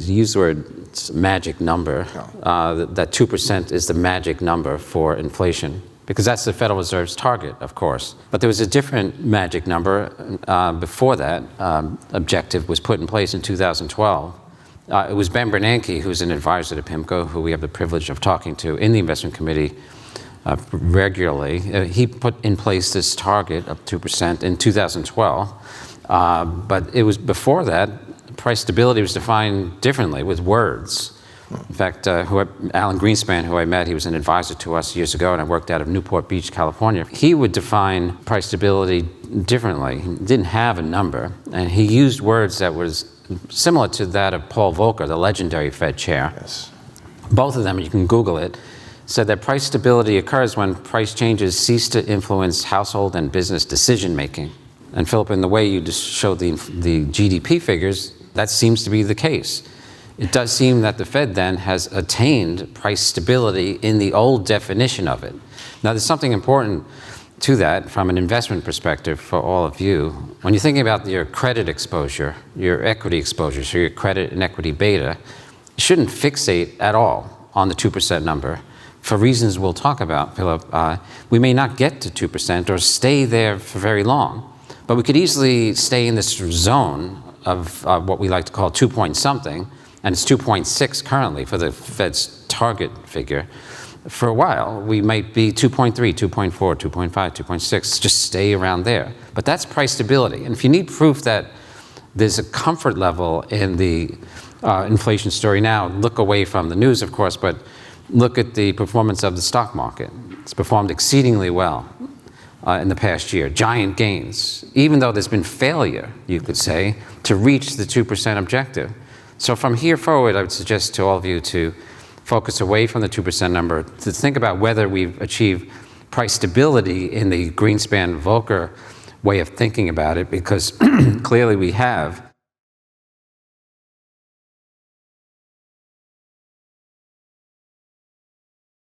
He used the word magic number, that 2% is the magic number for inflation, because that's the Federal Reserve's target, of course. But there was a different magic number before that objective was put in place in 2012. It was Ben Bernanke, who's an advisor to PIMCO, who we have the privilege of talking to in the investment committee regularly. He put in place this target of 2% in 2012. But it was before that, price stability was defined differently with words. In fact, Alan Greenspan, who I met, he was an advisor to us years ago, and I worked out of Newport Beach, California. He would define price stability differently. He didn't have a number, and he used words that was similar to that of Paul Volcker, the legendary Fed chair. Yes. Both of them, you can Google it, said that price stability occurs when price changes cease to influence household and business decision-making. And Philip, in the way you just showed the GDP figures, that seems to be the case. It does seem that the Fed then has attained price stability in the old definition of it. Now, there's something important to that from an investment perspective for all of you. When you're thinking about your credit exposure, your equity exposure, so your credit and equity beta, you shouldn't fixate at all on the 2% number. For reasons we'll talk about, Philip, we may not get to 2% or stay there for very long, but we could easily stay in this zone of what we like to call 2 point something, and it's 2.6 currently for the Fed's target figure. For a while, we might be 2.3, 2.4, 2.5, 2.6, just stay around there. But that's price stability. And if you need proof that there's a comfort level in the inflation story now, look away from the news, of course, but look at the performance of the stock market. It's performed exceedingly well in the past year, giant gains, even though there's been failure, you could say, to reach the 2% objective. So from here forward, I would suggest to all of you to focus away from the 2% number, to think about whether we've achieved price stability in the Greenspan-Volcker way of thinking about it, because clearly we have.